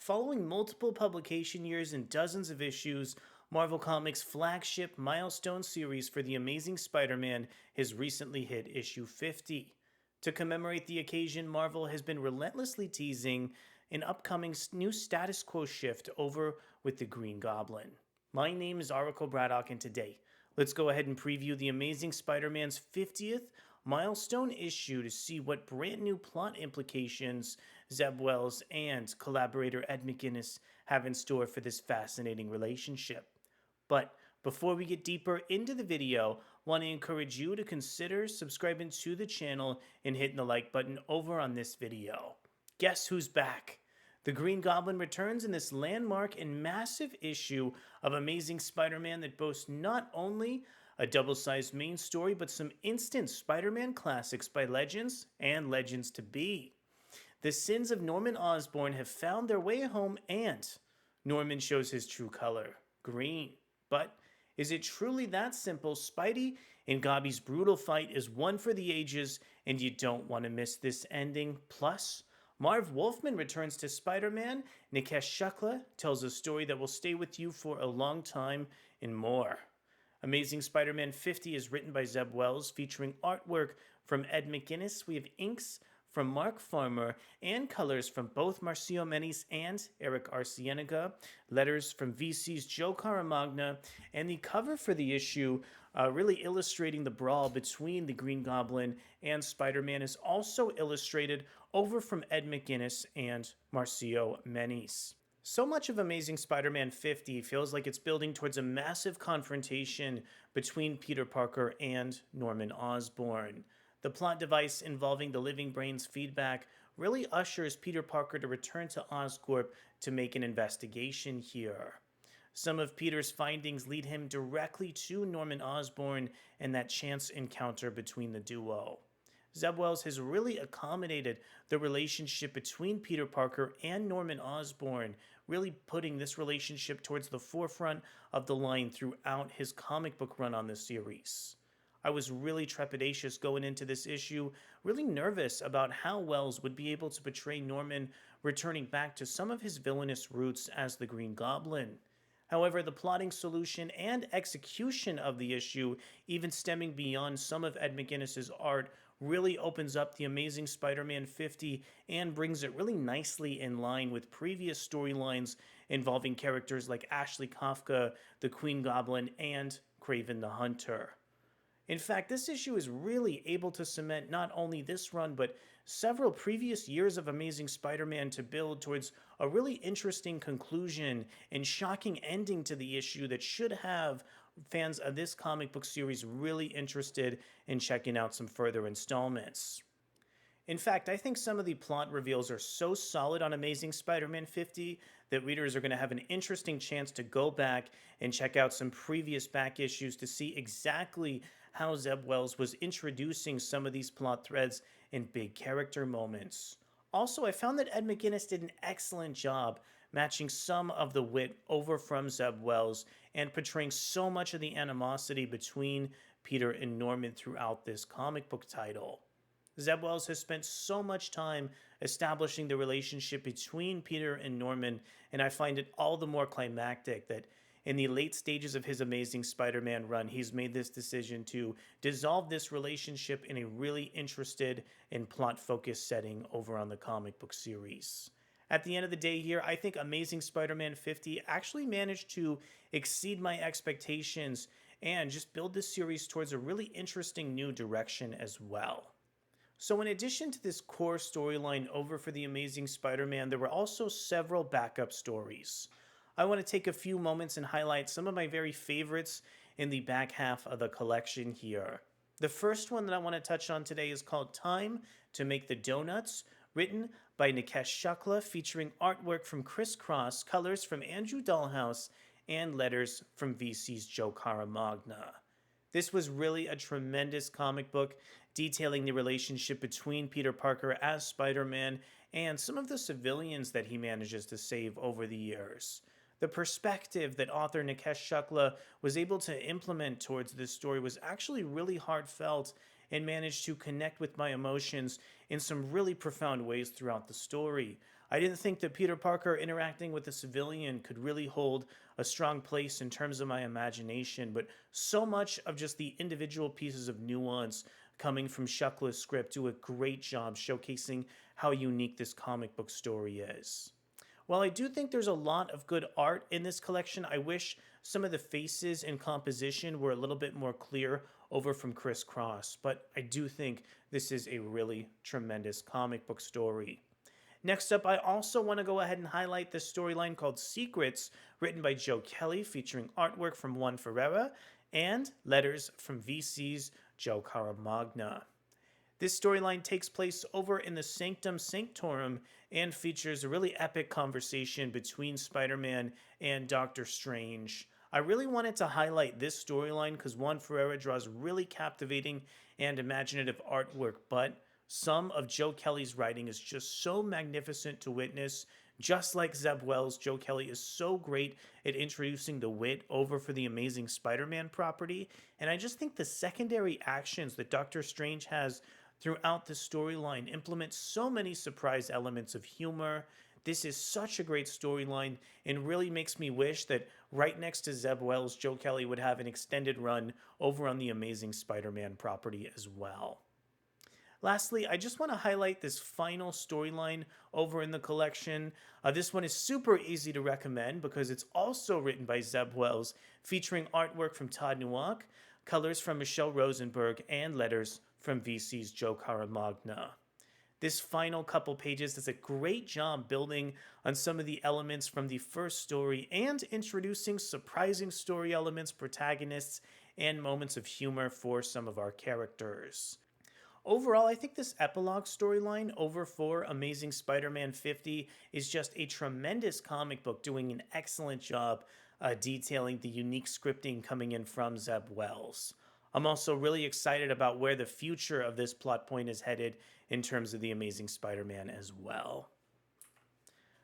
Following multiple publication years and dozens of issues, Marvel Comics' flagship milestone series for The Amazing Spider-Man has recently hit issue 50. To commemorate the occasion, Marvel has been relentlessly teasing an upcoming new status quo shift over with the Green Goblin. My name is Erick, and today, let's go ahead and preview The Amazing Spider-Man's 50th milestone issue to see what brand new plot implications Zeb Wells and collaborator Ed McGuinness have in store for this fascinating relationship. But before we get deeper into the video, I want to encourage you to consider subscribing to the channel and hitting the like button over on this video. Guess who's back? The Green Goblin returns in this landmark and massive issue of Amazing Spider-Man that boasts not only a double-sized main story, but some instant Spider-Man classics by legends and legends to be. The Sins of Norman Osborn have found their way home, and Norman shows his true color, green. But is it truly that simple? Spidey and Gobby's brutal fight is one for the ages, and you don't want to miss this ending. Plus, MARV WOLFMAN returns to Spider-Man, NIKESH SHUKLA tells a story that will stay with you for a long time, and more. Amazing Spider-Man 50 is written by Zeb Wells, featuring artwork from Ed McGuinness. We have inks from Mark Farmer and colors from both Marcio Menyz and Erick Arciniega, letters from VC's Joe Caramagna, and the cover for the issue really illustrating the brawl between the Green Goblin and Spider-Man is also illustrated over from Ed McGuinness and Marcio Menyz. So much of Amazing Spider-Man 50 feels like it's building towards a massive confrontation between Peter Parker and Norman Osborn. The plot device involving the Living Brain's feedback really ushers Peter Parker to return to Oscorp to make an investigation here. Some of Peter's findings lead him directly to Norman Osborn and that chance encounter between the duo. Zeb Wells has really accommodated the relationship between Peter Parker and Norman Osborn, really putting this relationship towards the forefront of the line throughout his comic book run on the series. I was really trepidatious going into this issue, really nervous about how Wells would be able to portray Norman returning back to some of his villainous roots as the Green Goblin. However, the plotting solution and execution of the issue, even stemming beyond some of Ed McGuinness's art, really opens up the Amazing Spider-Man 50 and brings it really nicely in line with previous storylines involving characters like Ashley Kafka, the Queen Goblin, and Kraven the Hunter. In fact, this issue is really able to cement not only this run, but several previous years of Amazing Spider-Man to build towards a really interesting conclusion and shocking ending to the issue that should have fans of this comic book series really interested in checking out some further installments. In fact, I think some of the plot reveals are so solid on Amazing Spider-Man 50 that readers are going to have an interesting chance to go back and check out some previous back issues to see exactly how Zeb Wells was introducing some of these plot threads and big character moments. Also, I found that Ed McGuinness did an excellent job matching some of the wit over from Zeb Wells and portraying so much of the animosity between Peter and Norman throughout this comic book title. Zeb Wells has spent so much time establishing the relationship between Peter and Norman, and I find it all the more climactic that in the late stages of his Amazing Spider-Man run, he's made this decision to dissolve this relationship in a really interested and plot-focused setting over on the comic book series. At the end of the day here, I think Amazing Spider-Man 50 actually managed to exceed my expectations and just build this series towards a really interesting new direction as well. So in addition to this core storyline over for the Amazing Spider-Man, there were also several backup stories. I want to take a few moments and highlight some of my very favorites in the back half of the collection here. The first one that I want to touch on today is called Time to Make the Donuts, written by NIKESH SHUKLA, featuring artwork from Chris Cross, colors from Andrew Dahlhaus, and letters from VC's Joe Caramagna. This was really a tremendous comic book detailing the relationship between Peter Parker as Spider-Man and some of the civilians that he manages to save over the years. The perspective that author NIKESH SHUKLA was able to implement towards this story was actually really heartfelt and managed to connect with my emotions in some really profound ways throughout the story. I didn't think that Peter Parker interacting with a civilian could really hold a strong place in terms of my imagination, but so much of just the individual pieces of nuance coming from Shukla's script do a great job showcasing how unique this comic book story is. While I do think there's a lot of good art in this collection, I wish some of the faces and composition were a little bit more clear over from Chris Cross, but I do think this is a really tremendous comic book story. Next up, I also want to go ahead and highlight this storyline called Secrets, written by Joe Kelly, featuring artwork from Juan Ferreira and letters from VC's Joe Caramagna. This storyline takes place over in the Sanctum Sanctorum and features a really epic conversation between Spider-Man and Doctor Strange. I really wanted to highlight this storyline because Juan Ferreira draws really captivating and imaginative artwork, but some of Joe Kelly's writing is just so magnificent to witness. Just like Zeb Wells, Joe Kelly is so great at introducing the wit over for the Amazing Spider-Man property, and I just think the secondary actions that Doctor Strange has throughout the storyline implement so many surprise elements of humor. This is such a great storyline and really makes me wish that right next to Zeb Wells, Joe Kelly would have an extended run over on the Amazing Spider-Man property as well. Lastly, I just want to highlight this final storyline over in the collection. This one is super easy to recommend because it's also written by Zeb Wells, featuring artwork from Todd Nowak, colors from Michelle Rosenberg, and letters from VC's Joe Caramagna. This final couple pages does a great job building on some of the elements from the first story and introducing surprising story elements, protagonists, and moments of humor for some of our characters. Overall, I think this epilogue storyline over for Amazing Spider-Man 50 is just a tremendous comic book doing an excellent job detailing the unique scripting coming in from Zeb Wells. I'm also really excited about where the future of this plot point is headed in terms of the Amazing Spider-Man as well.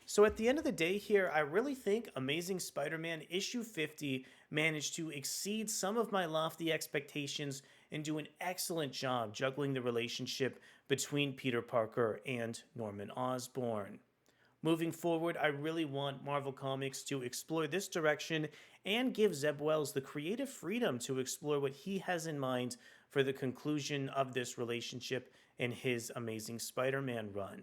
So at the end of the day here, I really think Amazing Spider-Man issue 50 managed to exceed some of my lofty expectations and do an excellent job juggling the relationship between Peter Parker and Norman Osborn. Moving forward, I really want Marvel Comics to explore this direction and give Zeb Wells the creative freedom to explore what he has in mind for the conclusion of this relationship in his Amazing Spider-Man run.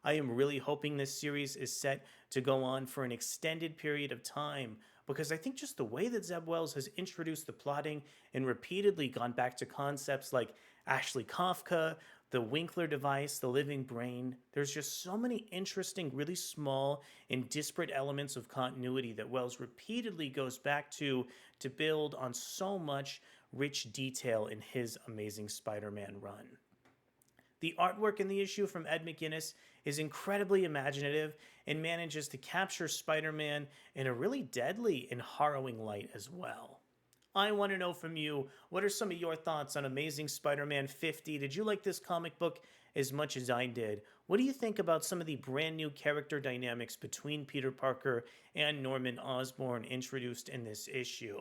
I am really hoping this series is set to go on for an extended period of time because I think just the way that Zeb Wells has introduced the plotting and repeatedly gone back to concepts like Ashley Kafka, the Winkler device, the living brain, there's just so many interesting, really small and disparate elements of continuity that Wells repeatedly goes back to build on so much rich detail in his Amazing Spider-Man run. The artwork in the issue from Ed McGuinness is incredibly imaginative and manages to capture Spider-Man in a really deadly and harrowing light as well. I want to know from you, what are some of your thoughts on Amazing Spider-Man 50? Did you like this comic book as much as I did? What do you think about some of the brand new character dynamics between Peter Parker and Norman Osborn introduced in this issue?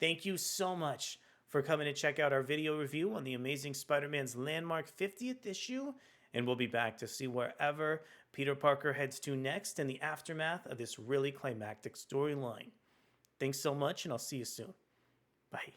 Thank you so much for coming to check out our video review on the Amazing Spider-Man's landmark 50th issue, and we'll be back to see wherever Peter Parker heads to next in the aftermath of this really climactic storyline. Thanks so much, and I'll see you soon. Bye.